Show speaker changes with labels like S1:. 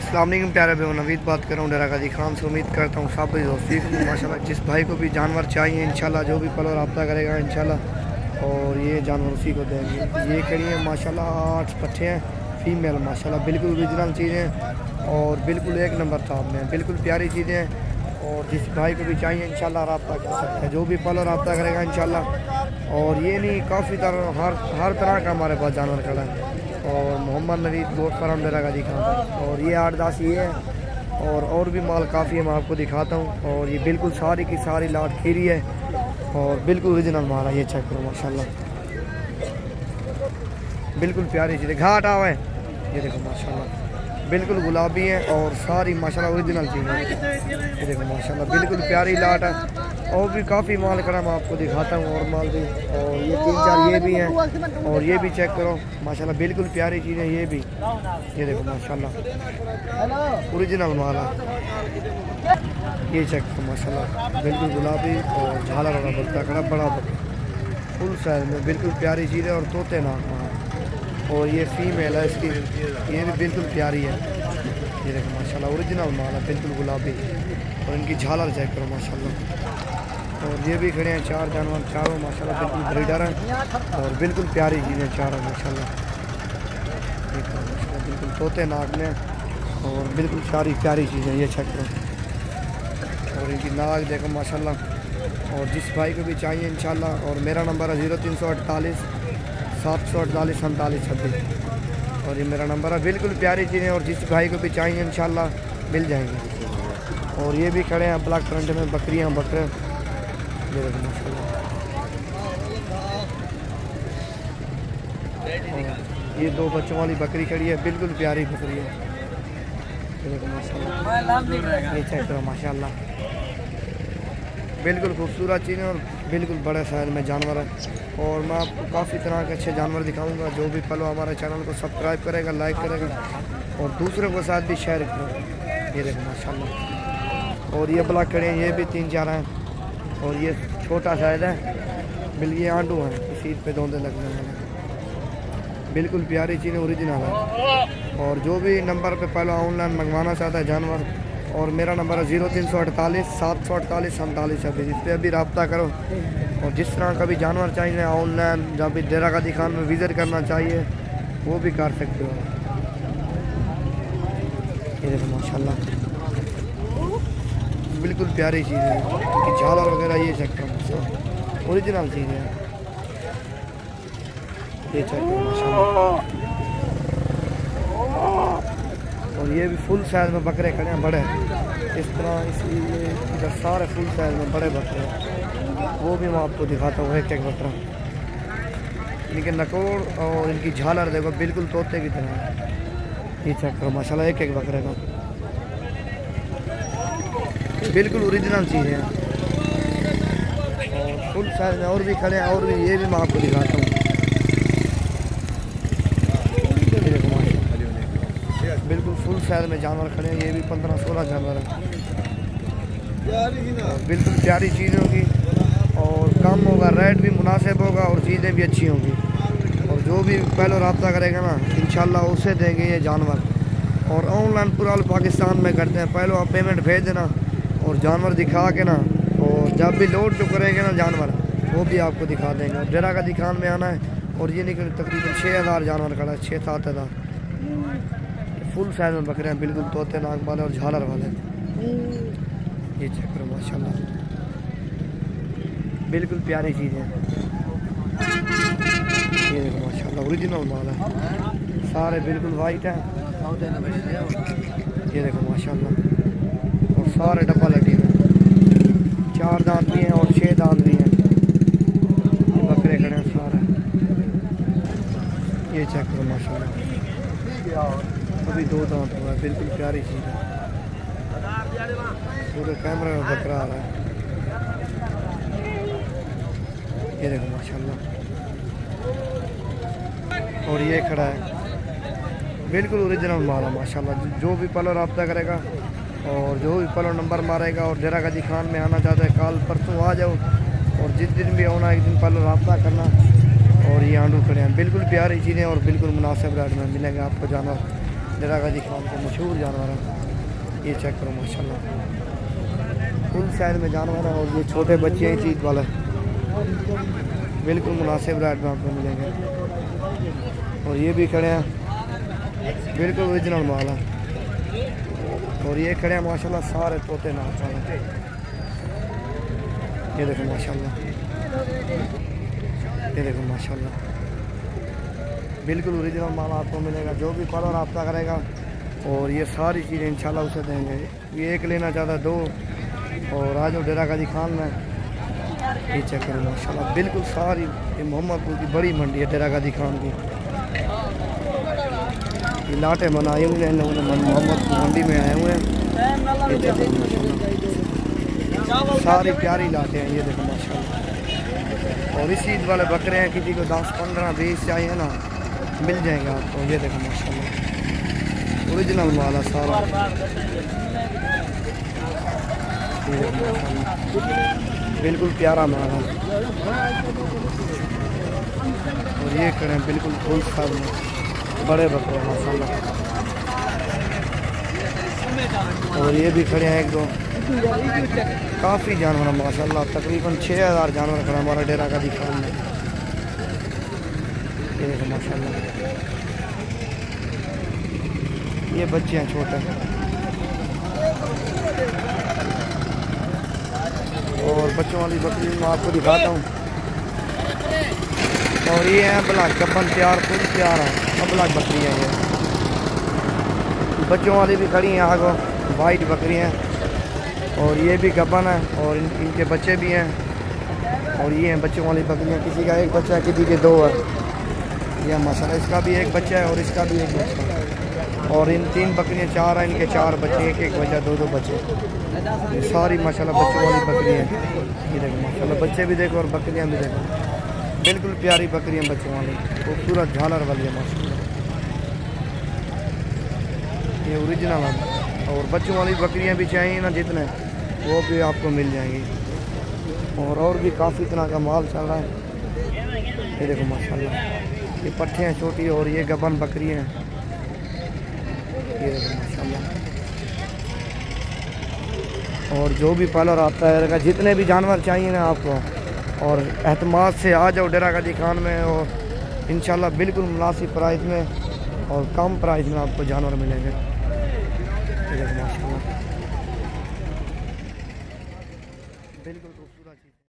S1: अस्सलाम वालेकुम प्यारे भाई, नवीद बात कर रहा हूँ डेरा गाजी खान से। उम्मीद करता हूँ सब दोस्ती माशाल्लाह। जिस भाई को भी जानवर चाहिए इंशाल्लाह जो भी पलो रब्ता करेगा इंशाल्लाह, और ये जानवर उसी को देंगे। ये खड़ी है माशाल्लाह, 8 पट्टे हैं फीमेल माशाल्लाह, बिल्कुल ओरिजिनल चीज़ें और बिल्कुल एक नंबर टॉप में, बिल्कुल प्यारी चीज़ें हैं। और जिस भाई को भी चाहिए इंशाल्लाह रब्ता कर सकते हैं, जो भी पलो रब्ता करेगा इंशाल्लाह। और ये नहीं, काफ़ी तरह हर तरह का हमारे पास जानवर खड़ा है। और मोहम्मद नवीद गोट फार्म डेरा गाजी खान, और ये 8-10 ये है। और भी माल काफ़ी है, मैं आपको दिखाता हूँ। और ये बिल्कुल सारी की सारी लाट खीरी है और बिल्कुल ओरिजिनल माल है। ये चेक करो माशाल्लाह, बिल्कुल प्यारी चीज़ है। घाट आवा है, ये देखो माशाल्लाह, बिल्कुल गुलाबी है और सारी माशाल्लाह ओरिजिनल चीज़ है। ये देखो माशाल्लाह, बिल्कुल प्यारी लाट है। और भी काफ़ी माल करा, मैं आपको दिखाता हूँ और माल भी। और ये 3-4 ये भी हैं, और ये भी चेक करो माशाल्लाह, बिल्कुल प्यारी चीज़ है ये भी। ये देखो माशाल्लाह, ओरिजिनल माल है। ये चेक करो माशाल्लाह, बिल्कुल गुलाबी और झालर वाला बकरा खड़ा, बड़ा बकरा फुल साइज में, बिल्कुल प्यारी चीज़ है। और तोते नाक है। और ये फीमेल है इसकी, ये भी बिल्कुल प्यारी है। ये देखो माशाल्लाह, ओरिजिनल माल है, बिल्कुल गुलाबी। और इनकी झालर चेक करो माशाल्लाह। और ये भी खड़े हैं 4 जानवर, चारों माशाल्लाह बिल्कुल ब्रीडर हैं और बिल्कुल प्यारी चीज़ें चारों माशाल्लाह। बिल्कुल तोते नाक में और बिल्कुल प्यारी प्यारी चीज़ें, ये चेक करो। और इनकी नाक देखो माशाल्लाह। और जिस भाई को भी चाहिए इंशाल्लाह, और मेरा नंबर है 0348 748 47 26। और ये मेरा नंबर है। बिल्कुल प्यारी चीज़ें, और जिस भाई को भी चाहिए इंशाल्लाह मिल जाएंगे। और ये भी खड़े हैं ब्लैक प्रिंट में, बकरियां बकरे, ये देखो माशाल्लाह। ये 2 बच्चों वाली बकरी खड़ी है, बिल्कुल प्यारी बकरी है। ये देखो माशाल्लाह, ये चेक करो माशाल्लाह, बिल्कुल खूबसूरत चीज़ है और बिल्कुल बड़े साइज में जानवर है। और मैं आपको काफ़ी तरह के अच्छे जानवर दिखाऊंगा। जो भी पलो हमारे चैनल को सब्सक्राइब करेगा, लाइक करेगा और दूसरों के साथ भी शेयर करो। ये देखो माशाल्लाह। और ये ब्लैक खड़े हैं, ये भी 3-4 हैं। और ये छोटा साइज है, बिल्कुल ये आंडू है, सीट पे धोंदे लगने वाले, बिल्कुल प्यारी चीज़ ओरिजिनल है। और जो भी नंबर पे पहले ऑनलाइन मंगवाना चाहता है जानवर, और मेरा नंबर है 0348 748 47 26। इस पर अभी रब्ता करो। और जिस तरह का भी जानवर चाहिए ऑनलाइन, जब भी डेरा गाजी खान में विज़िट करना चाहिए वो भी कर सकते हो। ये देखो माशाल्लाह, बिल्कुल प्यारी चीज़ है कि झालर वगैरह, ये चेक करो ओरिजिनल चीज़ है। ये चेक करो माशाल्लाह। और ये भी फुल साइज में बकरे खड़े हैं, बड़े इस तरह। इसलिए इधर सारे फुल साइज में बड़े बकरे हैं, वो भी मैं आपको दिखाता हूँ एक बकरा। इनके नकोड़ और इनकी झालर देखो, बिल्कुल तोते की तरह है। ये चेक करो माशाल्लाह, एक बकरे का बिल्कुल ओरिजिनल चीज़ है। और फुल साइज में और भी खड़े हैं, और भी ये भी मैं आपको दिखाता हूँ। बिल्कुल फुल साइज में जानवर खड़े हैं, ये भी 15-16 जानवर हैं। बिल्कुल प्यारी चीज़ होगी और कम होगा, रेट भी मुनासिब होगा और चीज़ें भी अच्छी होंगी। और जो भी पहले रब्ता करेगा ना इंशाल्लाह उसे देंगे ये जानवर। और ऑनलाइन पूरा पाकिस्तान में करते हैं, पहले आप पेमेंट भेज देना और जानवर दिखा के ना, और जब भी लोड जो करेंगे ना जानवर वो भी आपको दिखा देंगे। डेरा गाजी खान में आना है। और ये निकल तकरीबन 6000 जानवर खड़ा है, 6-7 हज़ार फुल साइज में बकरे हैं, बिल्कुल तोते नाक वाले और झालर वाले। ये चेक करो माशाल्लाह, बिल्कुल प्यारी चीज़ है। ये देखो माशाल्लाह, ओरिजिनल माल है, सारे बिल्कुल वाइट हैं। ये देखो माशाल्लाह, और सारे डब्बा लगे हैं, 4 दांत भी हैं और 6 दांत भी हैं। बकरे खड़े हैं सारे। ये चेक करो माशाल्लाह, अभी 2 दांत हुआ है, बिल्कुल प्यारी चीज़ है। पूरे कैमरे में बकरा आ रहा है। ये देखो माशाल्लाह। और ये खड़ा है, बिल्कुल ओरिजिनल माल है माशाल्लाह। जो भी पलो रब्ता करेगा और जो भी पलो नंबर मारेगा और डेरा गाजी खान में आना चाहता है, कल परसों आ जाओ। और जिस दिन भी आना, एक दिन पहले रब्ता करना। और ये आंडू खड़े हैं, बिल्कुल प्यारी चीज़ें और बिल्कुल मुनासिब रेट में मिलेंगे आपको जानवर। डेरा गाजी खान का मशहूर जानवर है। ये चेक करो माशाल्लाह, फुल साइज में जानवर है। और ये छोटे बच्चे हैं चीज वाले, बिल्कुल मुनासिब रेट में आपको मिलेंगे। और ये भी खड़े हैं, बिल्कुल ओरिजिनल माल है। और ये खड़े हैं माशाल्लाह सारे तोते नाच वाले। ये देखो माशाल्लाह, ये देखो माशाल्लाह, बिल्कुल ओरिजिनल माल आपको मिलेगा। जो भी कॉलर रब्ता करेगा और ये सारी चीज़ें इंशाल्लाह उसे देंगे। ये एक लेना चाहता है 2 और आज डेरा गाजी खान में। ये चेक करो माशाल्लाह, बिल्कुल सारी ये मोहम्मदपुर की बड़ी मंडी है डेरा गाजी खान की। ये लाटें बनाए हुए हैं लोगों ने, मोहम्मदपुर मंडी में आए हुए हैं। ये चेक करो माशाल्लाह, सारी प्यारी लाटें हैं। ये देखो माशाल्लाह, और इस ईद वाले बकरे हैं, किसी को 10, 15, 20 चाहिए ना मिल जाएंगे आपको। ये देखो माशाल्लाह, ओरिजिनल माल है सारा। बिल्कुल प्यारा माल है। और ये खड़े हैं बिल्कुल फुल साइज में बड़े बकरे माशाल्लाह। और ये भी खड़े हैं 1-2, काफ़ी जानवर माशाल्लाह। तकरीबन 6000 जानवर खड़ा हमारा डेरा गाजी खान में। ये देखो माशाल्लाह, ये बच्चे हैं छोटे। और बच्चों वाली बकरी मैं आपको दिखाता हूँ। और ये है ब्लैक कपन तैयार, फुल तैयार है। ब्लैक बकरी है ये। बच्चों वाली भी खड़ी हैं आगो, वाइट बकरी हैं। और ये भी गबन है और इनके बच्चे भी हैं। और ये हैं बच्चों वाली बकरियाँ, किसी का 1 बच्चा है, किसी के 2 है। ये माशाल्लाह, इसका भी 1 बच्चा है और इसका भी 1 बच्चा है। और इन 3 बकरियाँ 4 हैं, इनके 4 बच्चे, 1 बच्चा, 2 बच्चे। ये सारी माशाल्लाह बच्चों वाली बकरी हैं। ये देखो माशाल्लाह, बच्चे भी देखो और बकरियाँ भी देखो, बिल्कुल प्यारी बकरियाँ बच्चों वाली, खूबसूरत झालर वाली है माशाल्लाह। ये ओरिजिनल है। और बच्चों वाली बकरियाँ भी चाहिए ना जितने, वो भी आपको मिल जाएंगी। और भी काफ़ी तरह का माल चल रहा है। ये देखो माशाल्लाह, ये पट्ठे हैं छोटी और ये गबन बकरी हैं। ये देखो माशाल्लाह। और जो भी पालर आता है, जितने भी जानवर चाहिए ना आपको, और एतमाद से आ जाओ डेरा गाजी खान में। और इंशाल्लाह बिल्कुल मुनासिब प्राइस में और कम प्राइस में आपको जानवर मिलेंगे। ये देखो माशाल्लाह।